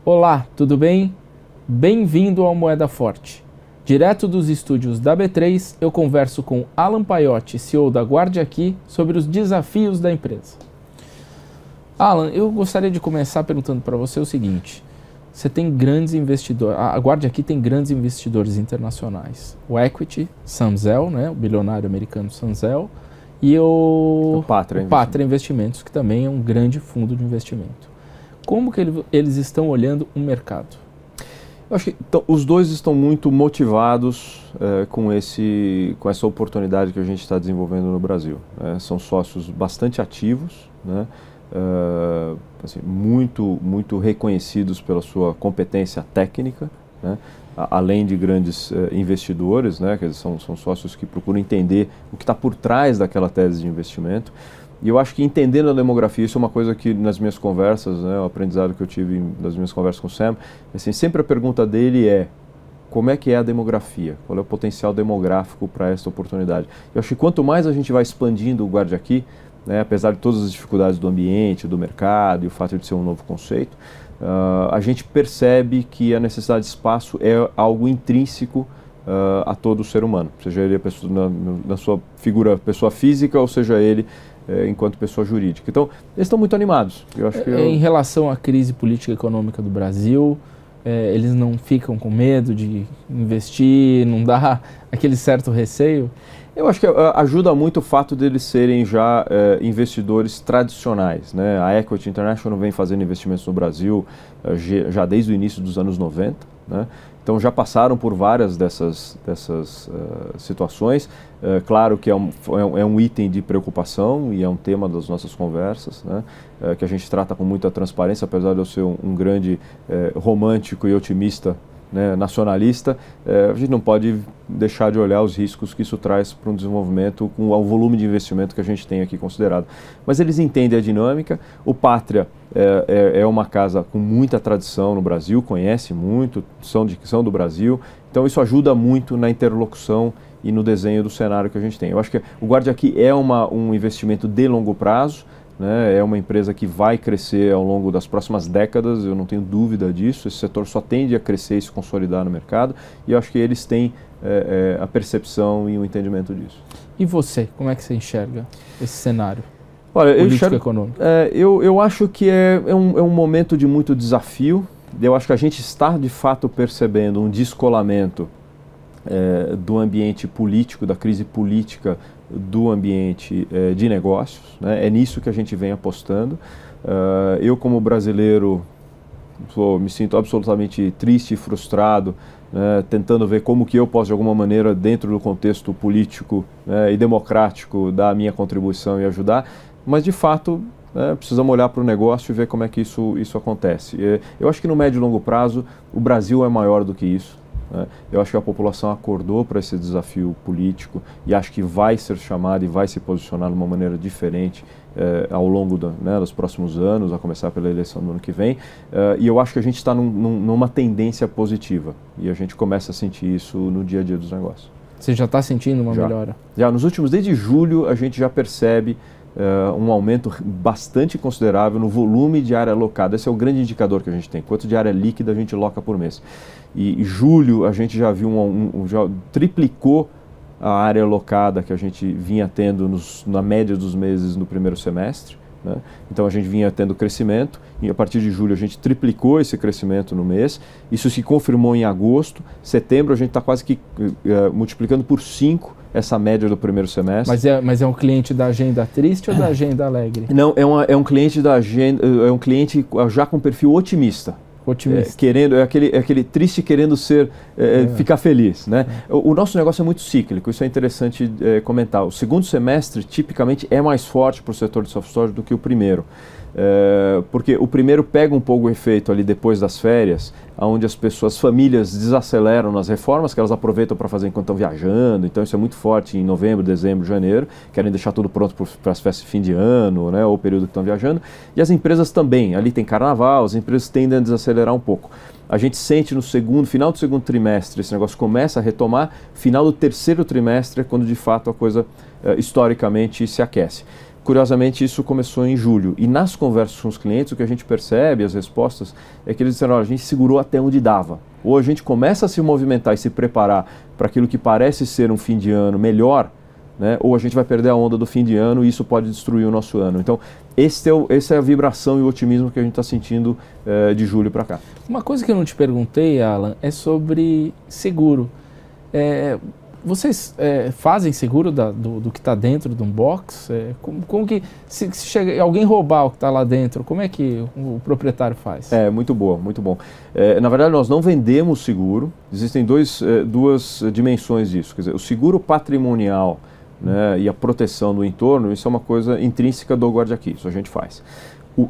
Olá, tudo bem? Bem-vindo ao Moeda Forte. Direto dos estúdios da B3, eu converso com Alan Paioti, CEO da Guardiaqui, sobre os desafios da empresa. Alan, eu gostaria de começar perguntando para você o seguinte. Você tem grandes investidores, a Guardiaqui tem grandes investidores internacionais. O Equity, Sam Zell, né, o bilionário americano Sam Zell, e o Patra Investimentos, que também é um grande fundo de investimento. Como que eles estão olhando o mercado? Eu acho que os dois estão muito motivados com essa oportunidade que a gente está desenvolvendo no Brasil. São sócios bastante ativos, né? Assim, muito reconhecidos pela sua competência técnica, né? Além de grandes investidores, né? Que são sócios que procuram entender o que está por trás daquela tese de investimento. E eu acho que entendendo a demografia, isso é uma coisa que nas minhas conversas, né, o aprendizado que eu tive nas minhas conversas com o Sam, assim, sempre a pergunta dele é: como é que é a demografia? Qual é o potencial demográfico para esta oportunidade? Eu acho que quanto mais a gente vai expandindo o Guardiaqui, né, apesar de todas as dificuldades do ambiente, do mercado e o fato de ser um novo conceito, a gente percebe que a necessidade de espaço é algo intrínseco a todo ser humano, seja ele na sua figura pessoa física ou seja ele enquanto pessoa jurídica. Então, eles estão muito animados. Eu acho que Em relação à crise política e econômica do Brasil, eles não ficam com medo de investir, não dá aquele certo receio? Eu acho que ajuda muito o fato deles serem já investidores tradicionais, né? A Equity International vem fazendo investimentos no Brasil já desde o início dos anos 90, né? Então já passaram por várias dessas situações. Claro que é um item de preocupação e é um tema das nossas conversas, né? Que a gente trata com muita transparência, apesar de eu ser um grande romântico e otimista, né, nacionalista, a gente não pode deixar de olhar os riscos que isso traz para um desenvolvimento com o volume de investimento que a gente tem aqui considerado. Mas eles entendem a dinâmica. O Pátria é uma casa com muita tradição no Brasil, conhece muito, são do Brasil, então isso ajuda muito na interlocução e no desenho do cenário que a gente tem. Eu acho que o Guardiaqui é um investimento de longo prazo, né? É uma empresa que vai crescer ao longo das próximas décadas, eu não tenho dúvida disso. Esse setor só tende a crescer e se consolidar no mercado, e eu acho que eles têm a percepção e o entendimento disso. E você, como é que você enxerga esse cenário? Olha, político-econômico? Eu acho que é um momento de muito desafio. Eu acho que a gente está de fato percebendo um descolamento do ambiente político, da crise política, do ambiente de negócios, né? É nisso que a gente vem apostando. Eu, como brasileiro, me sinto absolutamente triste e frustrado, né, tentando ver como que eu posso, de alguma maneira, dentro do contexto político, né, e democrático, dar a minha contribuição e ajudar, mas, de fato, precisamos olhar para o negócio e ver como é que isso acontece. Eu acho que no médio e longo prazo, o Brasil é maior do que isso. Eu acho que a população acordou para esse desafio político e acho que vai ser chamada e vai se posicionar de uma maneira diferente ao longo dos próximos anos, a começar pela eleição do ano que vem. E eu acho que a gente está numa tendência positiva e a gente começa a sentir isso no dia a dia dos negócios. Você já está sentindo uma melhora? Já, desde julho, a gente já percebe um aumento bastante considerável no volume de área alocada. Esse é o grande indicador que a gente tem, quanto de área líquida a gente aloca por mês. E julho a gente já viu já triplicou a área alocada que a gente vinha tendo na média dos meses no primeiro semestre, né? Então a gente vinha tendo crescimento e a partir de julho a gente triplicou esse crescimento no mês. Isso se confirmou em agosto. Setembro a gente está quase que multiplicando por 5 essa média do primeiro semestre. Mas é um cliente da agenda triste ou da agenda alegre? Não, é um cliente da agenda, é um cliente já com perfil otimista. É aquele triste querendo ficar feliz, né? O nosso negócio é muito cíclico, isso é interessante comentar. O segundo semestre, tipicamente, é mais forte para o setor de soft storage do que o primeiro. Porque o primeiro pega um pouco o efeito ali depois das férias, onde as famílias desaceleram nas reformas que elas aproveitam para fazer enquanto estão viajando. Então isso é muito forte em novembro, dezembro, janeiro, querem deixar tudo pronto para as festas de fim de ano, né, ou o período que estão viajando. E as empresas também, ali tem carnaval, as empresas tendem a desacelerar um pouco. A gente sente no final do segundo trimestre, esse negócio começa a retomar, final do terceiro trimestre é quando de fato a coisa historicamente se aquece. curiosamente, isso começou em julho. E nas conversas com os clientes, o que a gente percebe, as respostas, é que eles disseram, olha, a gente segurou até onde dava. Ou a gente começa a se movimentar e se preparar para aquilo que parece ser um fim de ano melhor, né? Ou a gente vai perder a onda do fim de ano e isso pode destruir o nosso ano. Então, essa é a vibração e o otimismo que a gente está sentindo de julho para cá. Uma coisa que eu não te perguntei, Alan, é sobre seguro. Vocês fazem seguro do que está dentro de um box? Como que, se alguém roubar o que está lá dentro, como é que o proprietário faz? Muito bom, muito bom. Na verdade, nós não vendemos seguro. Existem duas dimensões disso. Quer dizer, o seguro patrimonial, né, e a proteção do entorno, isso é uma coisa intrínseca do Guarde Aqui, isso a gente faz.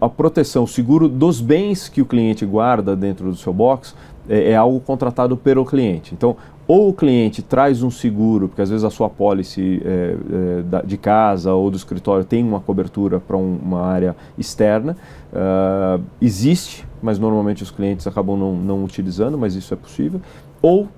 A proteção, o seguro dos bens que o cliente guarda dentro do seu box é algo contratado pelo cliente. Então, ou o cliente traz um seguro, porque às vezes a sua apólice de casa ou do escritório tem uma cobertura para uma área externa, existe, mas normalmente os clientes acabam não utilizando, mas isso é possível. Ou,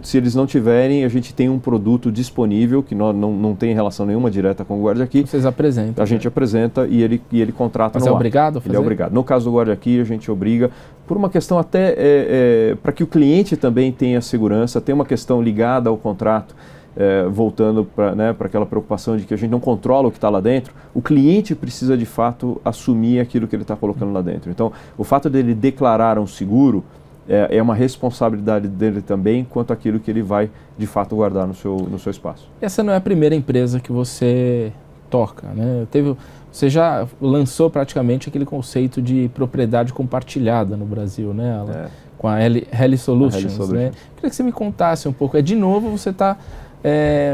se eles não tiverem, a gente tem um produto disponível que não tem relação nenhuma direta com o Guarde Aqui. Vocês apresentam. A gente apresenta e ele contrata. Mas é obrigado a fazer? Ele é obrigado. No caso do Guarde Aqui, a gente obriga, por uma questão até para que o cliente também tenha segurança, tem uma questão ligada ao contrato, voltando para aquela preocupação de que a gente não controla o que está lá dentro. O cliente precisa, de fato, assumir aquilo que ele está colocando lá dentro. Então, o fato dele declarar um seguro é uma responsabilidade dele também quanto àquilo que ele vai, de fato, guardar no seu espaço. Essa não é a primeira empresa que você toca, né? Você já lançou praticamente aquele conceito de propriedade compartilhada no Brasil, né, Alan? Com a Heli Solutions, né? Queria que você me contasse um pouco. De novo, você está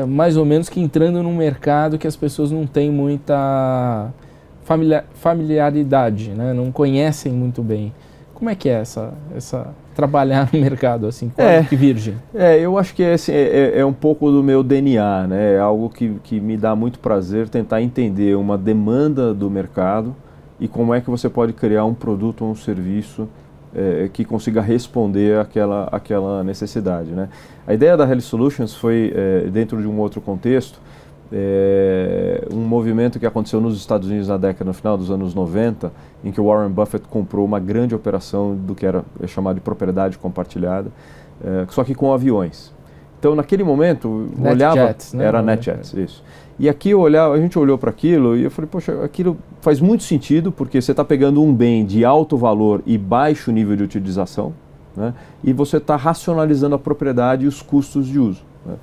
mais ou menos que entrando num mercado que as pessoas não têm muita familiaridade, né? Não conhecem muito bem. Como é que é trabalhar no mercado assim, quase que virgem? Eu acho que é um pouco do meu DNA, né? É algo que me dá muito prazer tentar entender uma demanda do mercado e como é que você pode criar um produto ou um serviço que consiga responder àquela necessidade, né? A ideia da Heli Solutions foi, dentro de um outro contexto, um movimento que aconteceu nos Estados Unidos no final dos anos 90, em que o Warren Buffett comprou uma grande operação do que era chamado de propriedade compartilhada, só que com aviões. Então, naquele momento, NetJets, né? Era NetJets, isso. E aqui a gente olhou para aquilo e eu falei, poxa, aquilo faz muito sentido, porque você está pegando um bem de alto valor e baixo nível de utilização, né? E você está racionalizando a propriedade e os custos de uso, né?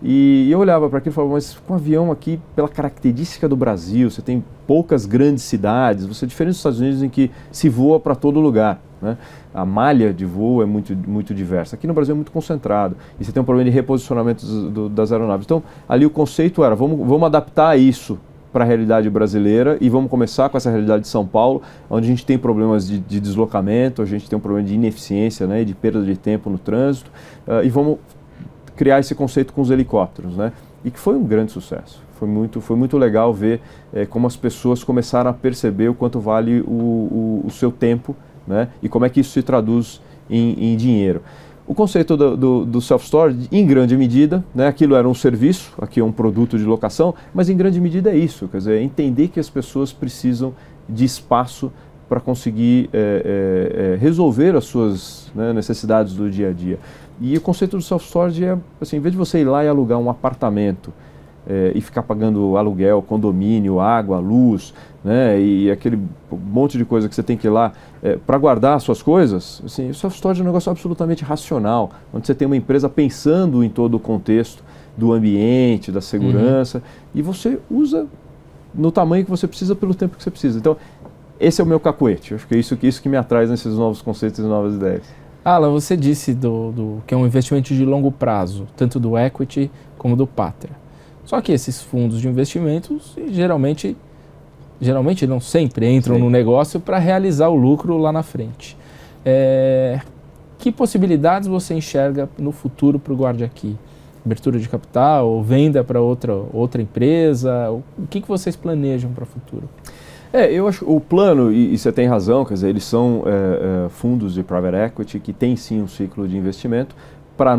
E eu olhava para aquilo e falava, mas com avião aqui, pela característica do Brasil, você tem poucas grandes cidades, você é diferente dos Estados Unidos em que se voa para todo lugar, né? A malha de voo é muito, muito diversa. Aqui no Brasil é muito concentrado e você tem um problema de reposicionamento das aeronaves. Então, ali o conceito era, vamos adaptar isso para a realidade brasileira e vamos começar com essa realidade de São Paulo, onde a gente tem problemas de deslocamento, a gente tem um problema de ineficiência, né, de perda de tempo no trânsito, e vamos criar esse conceito com os helicópteros, né? E que foi um grande sucesso. Foi muito legal ver como as pessoas começaram a perceber o quanto vale o seu tempo, né? E como é que isso se traduz em dinheiro. O conceito do self-storage, em grande medida, né? Aquilo era um serviço, aqui é um produto de locação, mas em grande medida é isso, quer dizer, entender que as pessoas precisam de espaço para conseguir resolver as suas, né, necessidades do dia a dia. E o conceito do self-storage é, assim, em vez de você ir lá e alugar um apartamento e ficar pagando aluguel, condomínio, água, luz, né, e aquele monte de coisa que você tem que ir lá para guardar as suas coisas, assim, o self-storage é um negócio absolutamente racional, onde você tem uma empresa pensando em todo o contexto do ambiente, da segurança, e você usa no tamanho que você precisa, pelo tempo que você precisa. Então, esse é o meu cacuete. Acho que é isso que me atrai nesses novos conceitos e novas ideias. Alan, você disse que é um investimento de longo prazo, tanto do equity como do Pátria. Só que esses fundos de investimentos geralmente não sempre entram no negócio para realizar o lucro lá na frente. Que possibilidades você enxerga no futuro para o Guarde Aqui? Abertura de capital, ou venda para outra empresa? O que vocês planejam para o futuro? Eu acho que o plano, e você tem razão, quer dizer, eles são fundos de private equity que têm sim um ciclo de investimento. Para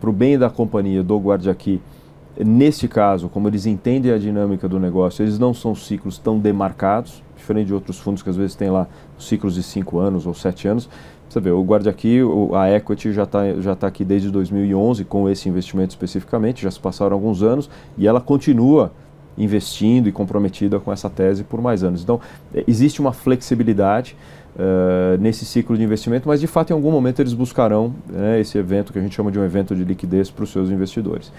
o bem da companhia do Guarde Aqui, Nesse caso, como eles entendem a dinâmica do negócio, eles não são ciclos tão demarcados, diferente de outros fundos que às vezes tem lá ciclos de 5 anos ou 7 anos. Você vê, o Guarda Aqui, a Equity já tá aqui desde 2011 com esse investimento especificamente, já se passaram alguns anos e ela continua investindo e comprometida com essa tese por mais anos. Então, existe uma flexibilidade nesse ciclo de investimento, mas de fato em algum momento eles buscarão esse evento que a gente chama de um evento de liquidez para os seus investidores.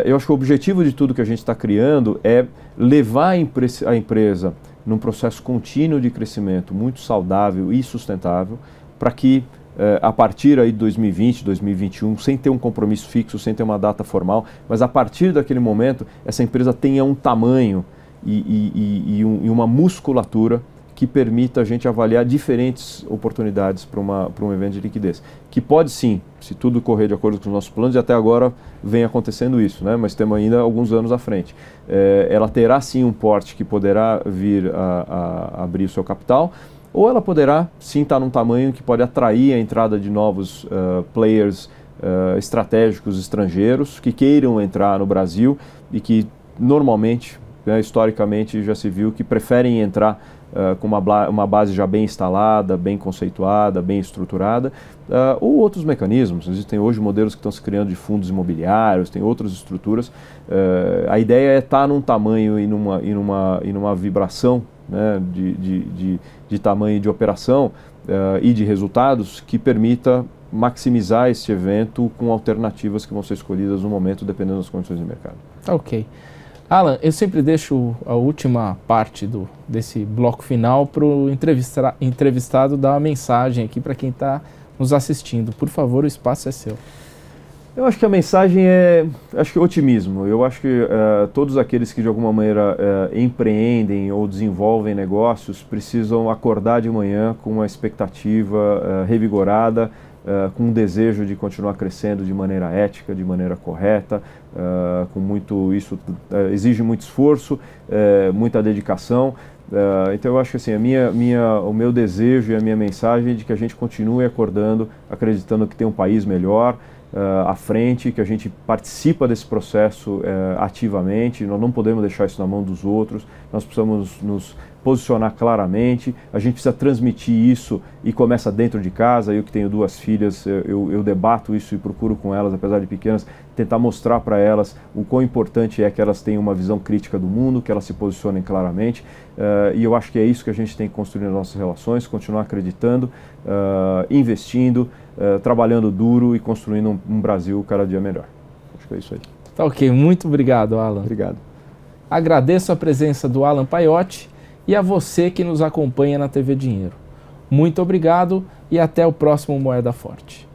Eu acho que o objetivo de tudo que a gente está criando é levar a empresa num processo contínuo de crescimento muito saudável e sustentável, para que a partir aí de 2020, 2021, sem ter um compromisso fixo, sem ter uma data formal, mas a partir daquele momento essa empresa tenha um tamanho e uma musculatura que permita a gente avaliar diferentes oportunidades para um evento de liquidez. Que pode sim, se tudo correr de acordo com os nossos planos, e até agora vem acontecendo isso, né? Mas temos ainda alguns anos à frente. Ela terá sim um porte que poderá vir a abrir o seu capital, ou ela poderá sim estar num tamanho que pode atrair a entrada de novos players estratégicos estrangeiros que queiram entrar no Brasil e que normalmente, historicamente, já se viu que preferem entrar com uma base já bem instalada, bem conceituada, bem estruturada, ou outros mecanismos. Existem hoje modelos que estão se criando de fundos imobiliários, tem outras estruturas. A ideia é estar num tamanho e numa vibração, né, de tamanho de operação e de resultados que permita maximizar esse evento com alternativas que vão ser escolhidas no momento, dependendo das condições de mercado. Ok. Alan, eu sempre deixo a última parte desse bloco final para o entrevistado dar uma mensagem aqui para quem está nos assistindo. Por favor, o espaço é seu. Eu acho que a mensagem é otimismo. Eu acho que todos aqueles que de alguma maneira empreendem ou desenvolvem negócios precisam acordar de manhã com uma expectativa revigorada, com um desejo de continuar crescendo de maneira ética, de maneira correta, isso exige muito esforço, muita dedicação. Então eu acho que assim, o meu desejo e a minha mensagem é de que a gente continue acordando, acreditando que tem um país melhor à frente, que a gente participa desse processo ativamente. Nós não podemos deixar isso na mão dos outros, nós precisamos nos posicionar claramente, a gente precisa transmitir isso e começa dentro de casa. Eu que tenho 2 filhas, eu debato isso e procuro com elas, apesar de pequenas, tentar mostrar para elas o quão importante é que elas tenham uma visão crítica do mundo, que elas se posicionem claramente, e eu acho que é isso que a gente tem que construir nas nossas relações, continuar acreditando, investindo, trabalhando duro e construindo um Brasil cada dia melhor. Acho que é isso aí. Tá ok, muito obrigado, Alan. Obrigado. Agradeço a presença do Alan Paioti e a você que nos acompanha na TV Dinheiro. Muito obrigado e até o próximo Moeda Forte.